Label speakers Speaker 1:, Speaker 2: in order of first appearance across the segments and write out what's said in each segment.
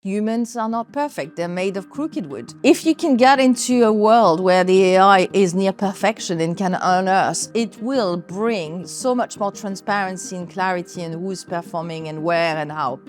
Speaker 1: humans are not perfect. They're made of crooked wood. If you can get into a world where the AI is near perfection and can unearth, it will bring so much more transparency and clarity in who's performing and where and how.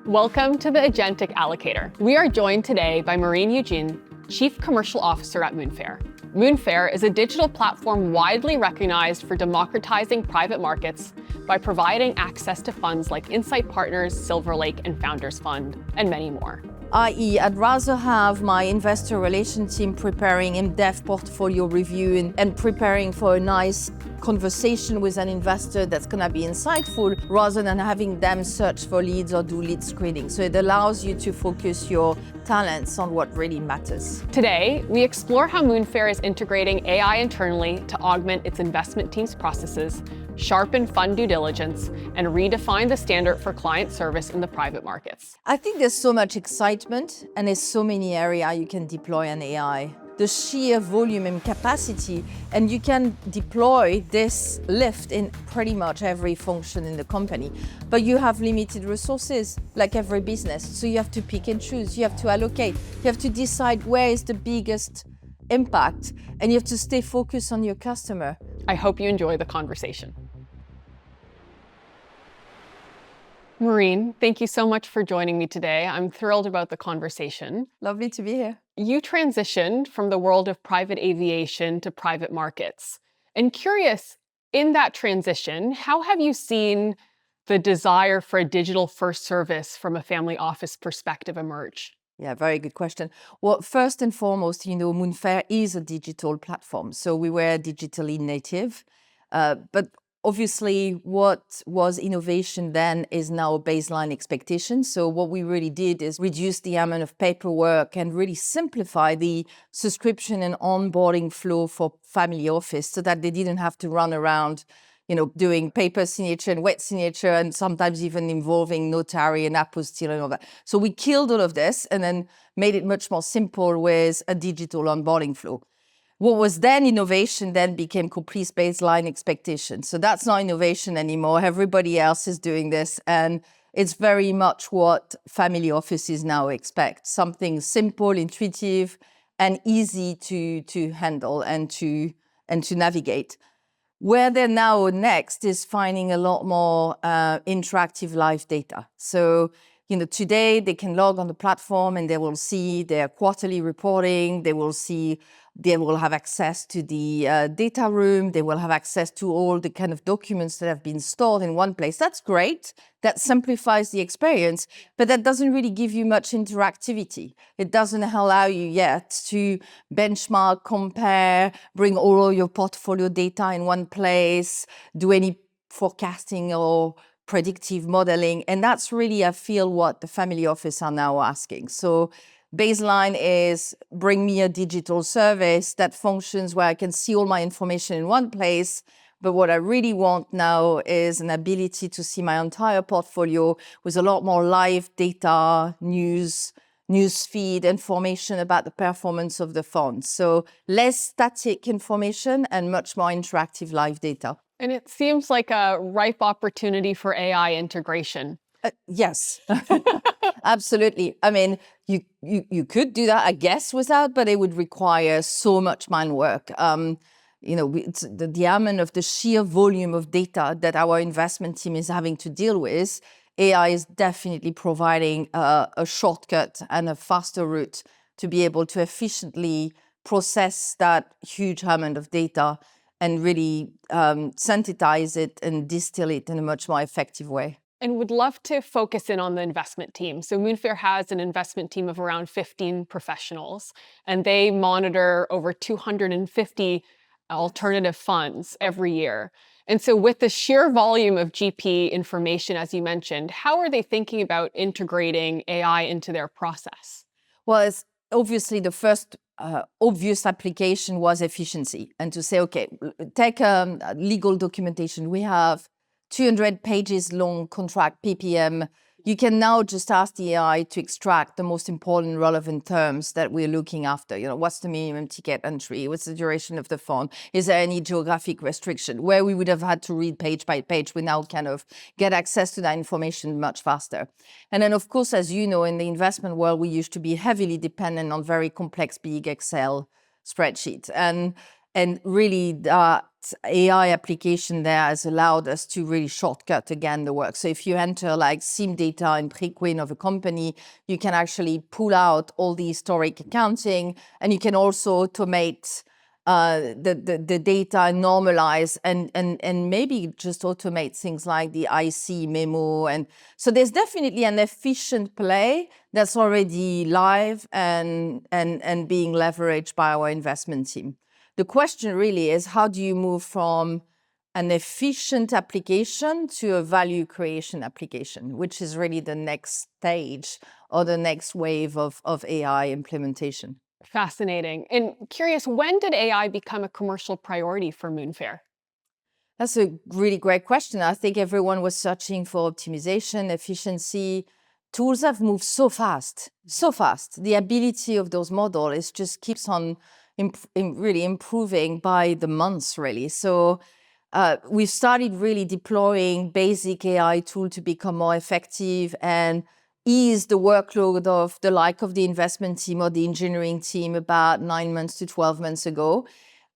Speaker 2: Welcome to the Agentic Allocator. We are joined today by Eugene, Chief Commercial Officer at Moonfare. Moonfare is a digital platform widely recognized for democratizing private markets by providing access to funds like Insight Partners, Silver Lake, and Founders Fund, and many more.
Speaker 1: i.e., I'd rather have my investor relation team preparing in-depth portfolio review and preparing for a nice conversation with an investor that's going to be insightful, rather than having them search for leads or do lead screening. So it allows you to focus your talents on what really matters.
Speaker 2: Today, we explore how Moonfare is integrating AI internally to augment its investment team's processes, sharpen fund due diligence, and redefine the standard for client service in the private markets.
Speaker 1: I think there's so much excitement and there's so many areas you can deploy an AI. The sheer volume and capacity, and you can deploy this lift in pretty much every function in the company. But you have limited resources, like every business. So you have to pick and choose, you have to allocate, you have to decide where is the biggest impact, and you have to stay focused on your customer.
Speaker 2: I hope you enjoy the conversation. Maureen, thank you so much for joining me today. I'm thrilled about the conversation.
Speaker 1: Lovely to be here.
Speaker 2: You transitioned from the world of private aviation to private markets. And curious, in that transition, how have you seen the desire for a digital-first service from a family office perspective emerge?
Speaker 1: Yeah, very good question. Well, first and foremost, Moonfare is a digital platform. So we were digitally native, but obviously, what was innovation then is now a baseline expectation. So what we really did is reduce the amount of paperwork and really simplify the subscription and onboarding flow for family office so that they didn't have to run around, doing paper signature and wet signature, and sometimes even involving notary and apostille and all that. So we killed all of this and then made it much more simple with a digital onboarding flow. What was then innovation then became complete baseline expectation. So that's not innovation anymore. Everybody else is doing this. And it's very much what family offices now expect. Something simple, intuitive, and easy to handle and to navigate. Where they're now next is finding a lot more interactive live data. So today they can log on the platform and they will see their quarterly reporting. They will have access to the data room. They will have access to all the kind of documents that have been stored in one place. That's great. That simplifies the experience, but that doesn't really give you much interactivity. It doesn't allow you yet to benchmark, compare, bring all of your portfolio data in one place, do any forecasting or predictive modeling. And that's really, I feel, what the family office are now asking. So baseline is bring me a digital service that functions where I can see all my information in one place. But what I really want now is an ability to see my entire portfolio with a lot more live data, news feed, information about the performance of the fund. So less static information and much more interactive live data.
Speaker 2: And it seems like a ripe opportunity for AI integration.
Speaker 1: Yes, absolutely. I mean, you could do that, I guess, without, but it would require so much mind work. The amount of the sheer volume of data that our investment team is having to deal with, AI is definitely providing a shortcut and a faster route to be able to efficiently process that huge amount of data and really synthesize it and distill it in a much more effective way.
Speaker 2: And would love to focus in on the investment team. So Moonfare has an investment team of around 15 professionals, and they monitor over 250 alternative funds every year. And so with the sheer volume of GP information, as you mentioned, how are they thinking about integrating AI into their process?
Speaker 1: Well, it's obviously the first obvious application was efficiency. And to say, okay, take legal documentation. We have 200 pages long contract PPM you can now just ask the AI to extract the most important relevant terms that we're looking after. What's the minimum ticket entry? What's the duration of the phone? Is there any geographic restriction? Where we would have had to read page by page, we now kind of get access to that information much faster. And then, of course, as you know, in the investment world, we used to be heavily dependent on very complex, big Excel spreadsheets. And really that AI application there has allowed us to really shortcut again the work. So if you enter like SIM data in pre-queen of a company, you can actually pull out all the historic accounting, and you can also automate the data and normalize and maybe just automate things like the IC memo. And so there's definitely an efficient play that's already live and being leveraged by our investment team. The question really is, how do you move from an efficient application to a value creation application, which is really the next stage or the next wave of AI implementation?
Speaker 2: Fascinating. And curious, when did AI become a commercial priority for Moonfare?
Speaker 1: That's a really great question. I think everyone was searching for optimization, efficiency. Tools have moved so fast, so fast. The ability of those models just keeps on really improving by the months, really. So we started really deploying basic AI tool to become more effective and ease the workload of the investment team or the engineering team about 9 months to 12 months ago.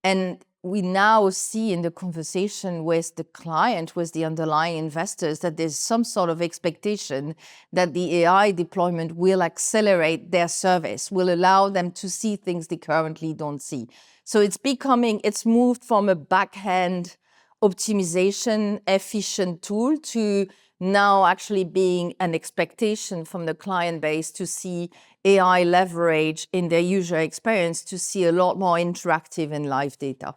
Speaker 1: And we now see in the conversation with the client, with the underlying investors, that there's some sort of expectation that the AI deployment will accelerate their service, will allow them to see things they currently don't see. So it's moved from a back-end optimization efficient tool to now actually being an expectation from the client base to see AI leverage in their user experience, to see a lot more interactive and live data.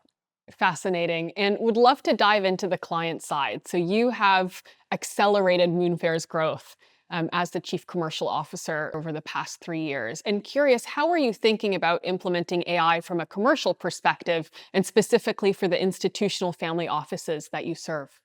Speaker 2: Fascinating. And would love to dive into the client side. So you have accelerated Moonfare's growth as the Chief Commercial Officer over the past 3 years. And curious, how are you thinking about implementing AI from a commercial perspective, and specifically for the institutional family offices that you serve?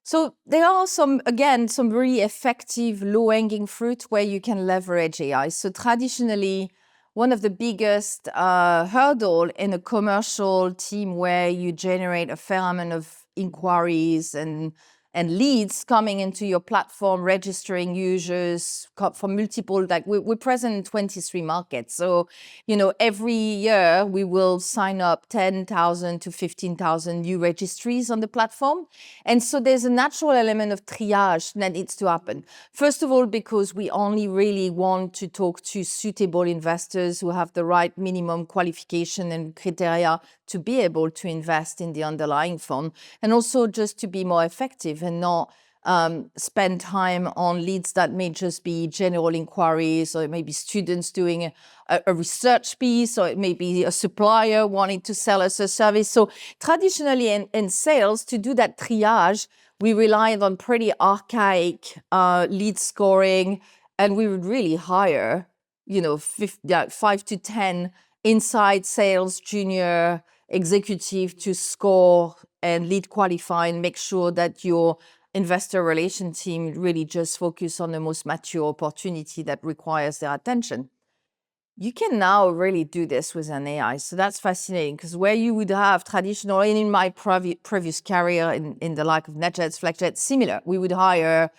Speaker 1: So there are some really effective low-hanging fruit where you can leverage AI. So traditionally, one of the biggest hurdle in a commercial team where you generate a fair amount of inquiries and leads coming into your platform, registering users from multiple, like we're present in 23 markets. So, every year we will sign up 10,000 to 15,000 new registries on the platform. And so there's a natural element of triage that needs to happen. First of all, because we only really want to talk to suitable investors who have the right minimum qualification and criteria to be able to invest in the underlying fund, and also just to be more effective and not spend time on leads that may just be general inquiries, or it may be students doing a research piece, or it may be a supplier wanting to sell us a service. So traditionally in sales, to do that triage, we relied on pretty archaic lead scoring, and we would really hire 5 to 10 inside sales junior executive to score and lead qualify and make sure that your investor relation team really just focus on the most mature opportunity that requires their attention. You can now really do this with an AI. So that's fascinating, because where you would have traditional, and in my previous career in the like of NetJets, FlexJets, similar, we would hire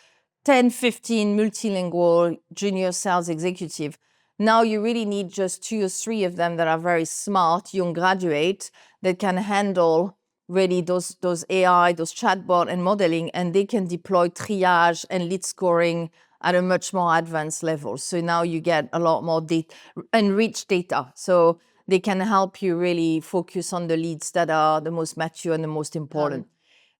Speaker 1: 10, 15 multilingual junior sales executive. Now you really need just 2 or 3 of them that are very smart, young graduates that can handle really those AI, those chatbot and modeling, and they can deploy triage and lead scoring at a much more advanced level. So now you get a lot more data, enriched data. So they can help you really focus on the leads that are the most mature and the most important.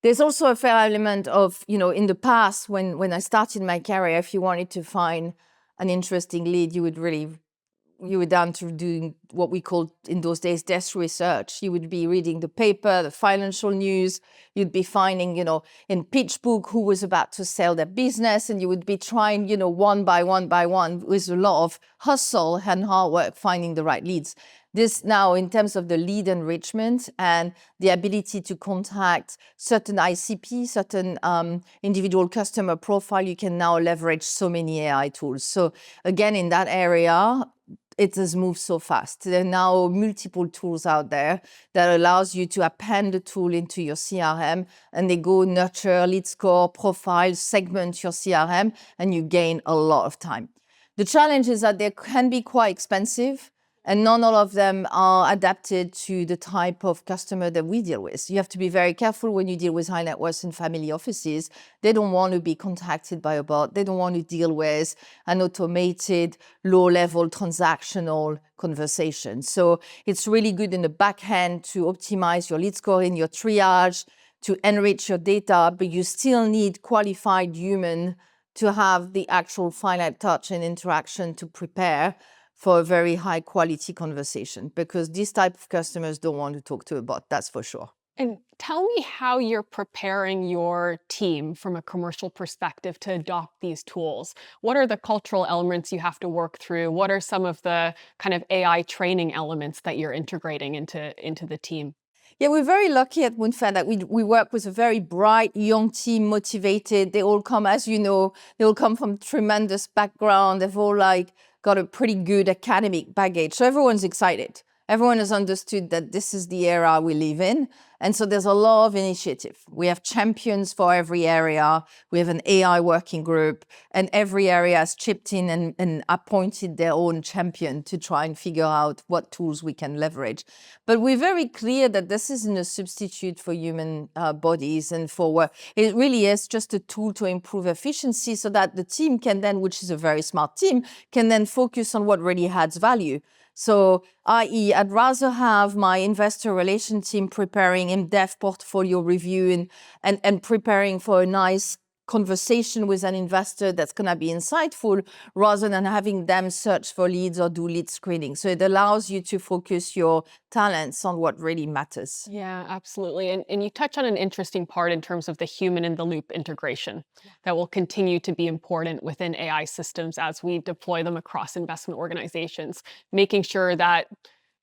Speaker 1: There's also a fair element of, in the past, when I started my career, if you wanted to find an interesting lead, you were down to doing what we called in those days desk research. You would be reading the paper, the financial news. You'd be finding, in PitchBook who was about to sell their business, and you would be trying, one by one with a lot of hustle and hard work finding the right leads. This now, in terms of the lead enrichment and the ability to contact certain ICP, certain individual customer profile, you can now leverage so many AI tools. So again, in that area, it has moved so fast. There are now multiple tools out there that allows you to append the tool into your CRM, and they go nurture, lead score, profile, segment your CRM, and you gain a lot of time. The challenge is that they can be quite expensive, and not all of them are adapted to the type of customer that we deal with. You have to be very careful when you deal with high net worth and family offices. They don't want to be contacted by a bot. They don't want to deal with an automated, low-level transactional conversation. So it's really good in the back end to optimize your lead scoring, your triage, to enrich your data, but you still need qualified human to have the actual finite touch and interaction to prepare for a very high quality conversation, because these type of customers don't want to talk to a bot, that's for sure.
Speaker 2: And tell me how you're preparing your team from a commercial perspective to adopt these tools. What are the cultural elements you have to work through? What are some of the kind of AI training elements that you're integrating into the team?
Speaker 1: Yeah, we're very lucky at Moonfare that we work with a very bright, young team, motivated. They all come, as you know, they all come from tremendous background. They've all got a pretty good academic baggage. So everyone's excited. Everyone has understood that this is the era we live in. And so there's a lot of initiative. We have champions for every area. We have an AI working group, and every area has chipped in and appointed their own champion to try and figure out what tools we can leverage. But we're very clear that this isn't a substitute for human bodies and for work. It really is just a tool to improve efficiency so that the team can then, which is a very smart team, can then focus on what really adds value. So, i.e., I'd rather have my investor relation team preparing in-depth portfolio review and preparing for a nice conversation with an investor that's going to be insightful, rather than having them search for leads or do lead screening. So it allows you to focus your talents on what really matters.
Speaker 2: Yeah, absolutely. And you touch on an interesting part in terms of the human-in-the-loop integration that will continue to be important within AI systems as we deploy them across investment organizations, making sure that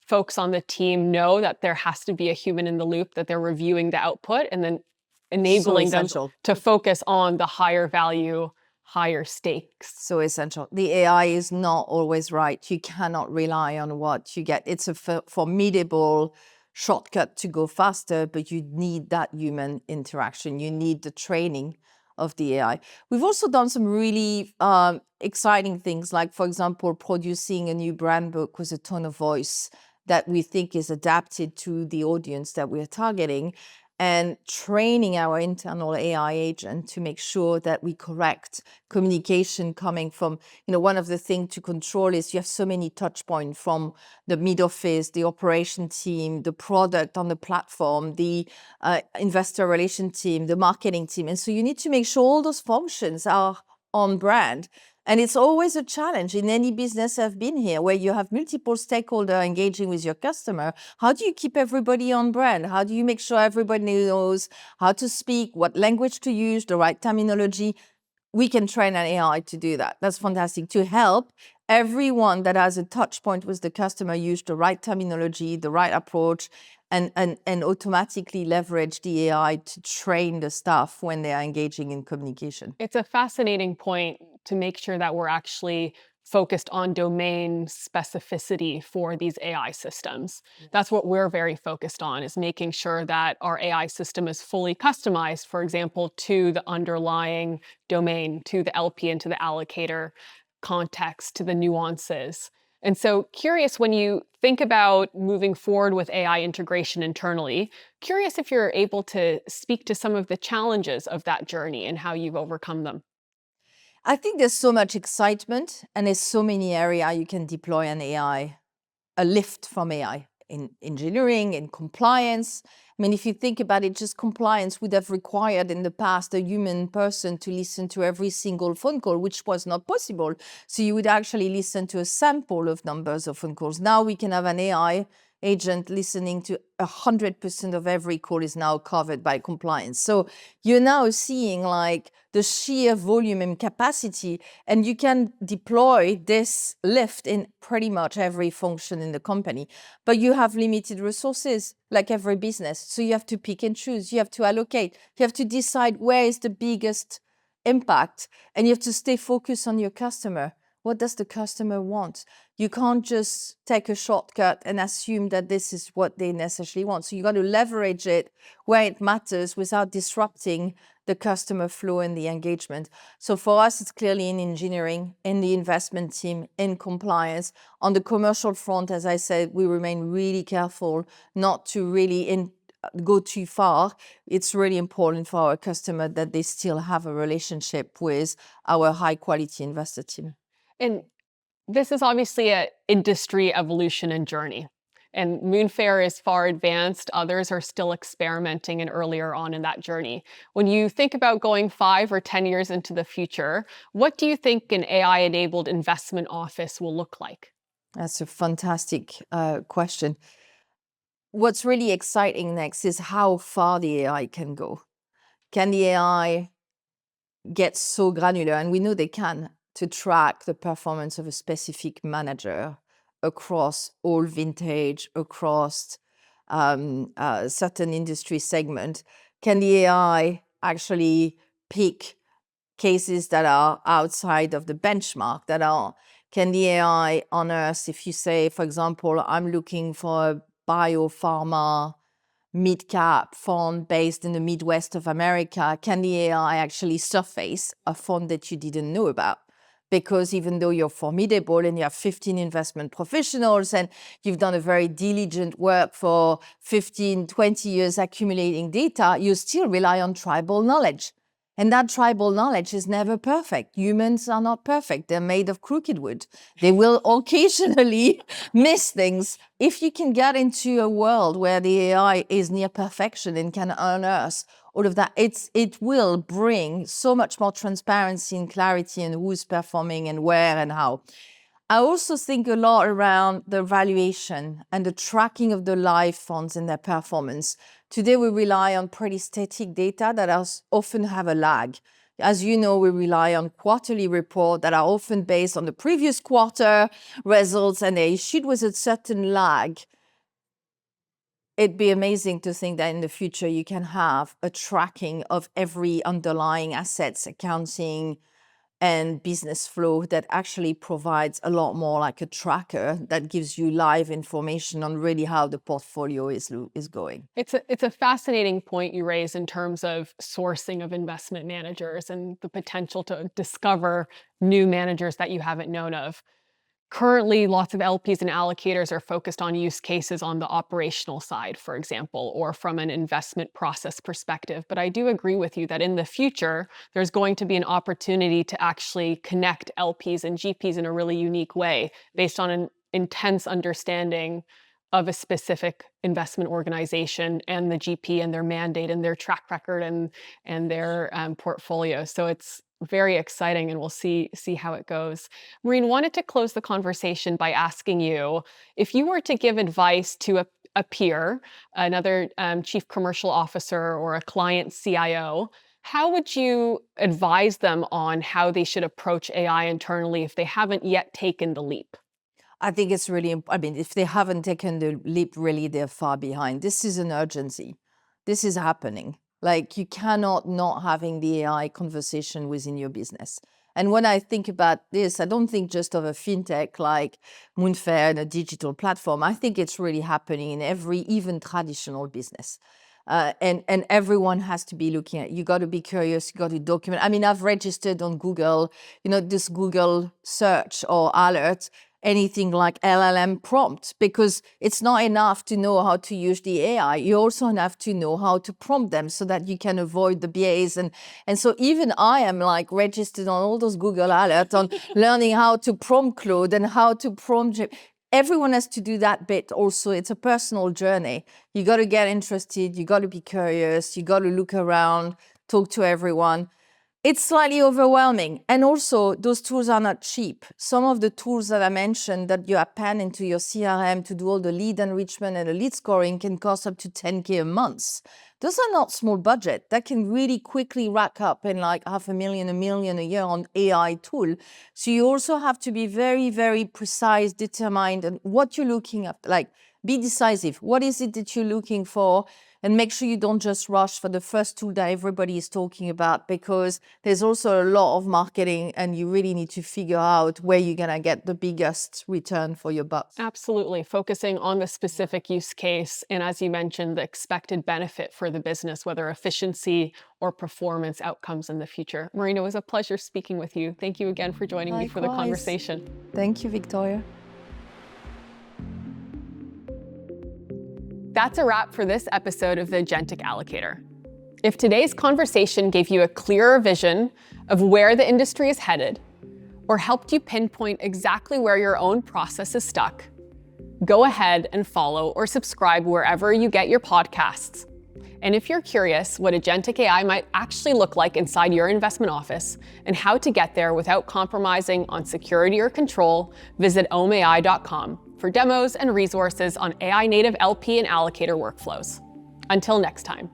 Speaker 2: folks on the team know that there has to be a human in the loop, that they're reviewing the output and then enabling them to focus on the higher value, higher stakes.
Speaker 1: So essential. The AI is not always right. You cannot rely on what you get. It's a formidable shortcut to go faster, but you need that human interaction. You need the training of the AI. We've also done some really exciting things, like, for example, producing a new brand book with a tone of voice that we think is adapted to the audience that we're targeting, and training our internal AI agent to make sure that we correct communication coming from, one of the things to control is you have so many touch points from the mid office, the operation team, the product on the platform, the investor relation team, the marketing team. And so you need to make sure all those functions are on brand. And it's always a challenge in any business I've been here, where you have multiple stakeholders engaging with your customer. How do you keep everybody on brand? How do you make sure everybody knows how to speak, what language to use, the right terminology? We can train an AI to do that. That's fantastic, to help everyone that has a touch point with the customer use the right terminology, the right approach, and automatically leverage the AI to train the staff when they are engaging in communication.
Speaker 2: It's a fascinating point to make sure that we're actually focused on domain specificity for these AI systems. That's what we're very focused on, is making sure that our AI system is fully customized, for example, to the underlying domain, to the LP and to the allocator context, to the nuances. And so curious, when you think about moving forward with AI integration internally, curious if you're able to speak to some of the challenges of that journey and how you've overcome them.
Speaker 1: I think there's so much excitement, and there's so many areas you can deploy an AI, a lift from AI in engineering, in compliance. I mean, if you think about it, just compliance would have required in the past a human person to listen to every single phone call, which was not possible. So you would actually listen to a sample of numbers of phone calls. Now we can have an AI agent listening to 100% of every call is now covered by compliance. So you're now seeing like the sheer volume and capacity, and you can deploy this lift in pretty much every function in the company. But you have limited resources, like every business. So you have to pick and choose. You have to allocate. You have to decide where is the biggest impact, and you have to stay focused on your customer. What does the customer want? You can't just take a shortcut and assume that this is what they necessarily want. So you got to leverage it where it matters without disrupting the customer flow and the engagement. So for us, it's clearly in engineering, in the investment team, in compliance. On the commercial front, as I said, we remain really careful not to really go too far. It's really important for our customer that they still have a relationship with our high quality investor team.
Speaker 2: And this is obviously an industry evolution and journey. And Moonfare is far advanced. Others are still experimenting and earlier on in that journey. When you think about going 5 or 10 years into the future, what do you think an AI-enabled investment office will look like?
Speaker 1: That's a fantastic question. What's really exciting next is how far the AI can go. Can the AI get so granular, and we know they can, to track the performance of a specific manager across all vintage, across certain industry segment? Can the AI actually pick cases that are outside of the benchmark, can the AI unearth, if you say, for example, I'm looking for a biopharma mid-cap fund based in the Midwest of America, can the AI actually surface a fund that you didn't know about? Because even though you're formidable and you have 15 investment professionals and you've done a very diligent work for 15, 20 years accumulating data, you still rely on tribal knowledge. And that tribal knowledge is never perfect. Humans are not perfect. They're made of crooked wood. They will occasionally miss things. If you can get into a world where the AI is near perfection and can unearth all of that, it will bring so much more transparency and clarity in who's performing and where and how. I also think a lot around the valuation and the tracking of the live funds and their performance. Today, we rely on pretty static data that often have a lag. As you know, we rely on quarterly reports that are often based on the previous quarter results, and they're issued with a certain lag. It'd be amazing to think that in the future, you can have a tracking of every underlying assets, accounting, and business flow that actually provides a lot more like a tracker that gives you live information on really how the portfolio is going.
Speaker 2: It's a fascinating point you raise in terms of sourcing of investment managers and the potential to discover new managers that you haven't known of. Currently, lots of LPs and allocators are focused on use cases on the operational side, for example, or from an investment process perspective. But I do agree with you that in the future, there's going to be an opportunity to actually connect LPs and GPs in a really unique way based on an intense understanding of a specific investment organization and the GP and their mandate and their track record and their portfolio. So it's very exciting, and we'll see how it goes. Maureen, wanted to close the conversation by asking you, if you were to give advice to a peer, another chief commercial officer or a client CIO, how would you advise them on how they should approach AI internally if they haven't yet taken the leap?
Speaker 1: I think it's really, if they haven't taken the leap, really, they're far behind. This is an urgency. This is happening. Like, you cannot not having the AI conversation within your business. And when I think about this, I don't think just of a fintech like Moonfare and a digital platform. I think it's really happening in every, even traditional business. And everyone has to be looking at, you got to be curious, you got to document. I've registered on Google, this Google search or alert, anything like LLM prompt, because it's not enough to know how to use the AI. You also have to know how to prompt them so that you can avoid the bias. And so even I am like registered on all those Google alerts on learning how to prompt Claude and how to prompt. Everyone has to do that bit also. It's a personal journey. You got to get interested. You got to be curious. You got to look around, talk to everyone. It's slightly overwhelming. And also, those tools are not cheap. Some of the tools that I mentioned that you append into your CRM to do all the lead enrichment and the lead scoring can cost up to $10K a month. Those are not small budget. That can really quickly rack up in like $500,000, $1 million a year on AI tool. So you also have to be very, very precise, determined, and what you're looking at. Like, be decisive. What is it that you're looking for? And make sure you don't just rush for the first tool that everybody is talking about, because there's also a lot of marketing and you really need to figure out where you're going to get the biggest return for your buck.
Speaker 2: Absolutely. Focusing on the specific use case and, as you mentioned, the expected benefit for the business, whether efficiency or performance outcomes in the future. Marina, it was a pleasure speaking with you. Thank you again for joining me for the conversation.
Speaker 1: Thank you, Victoria.
Speaker 2: That's a wrap for this episode of the Agentic Allocator. If today's conversation gave you a clearer vision of where the industry is headed, or helped you pinpoint exactly where your own process is stuck, go ahead and follow or subscribe wherever you get your podcasts. And if you're curious what agentic AI might actually look like inside your investment office and how to get there without compromising on security or control, visit omai.com for demos and resources on AI native LP and allocator workflows. Until next time.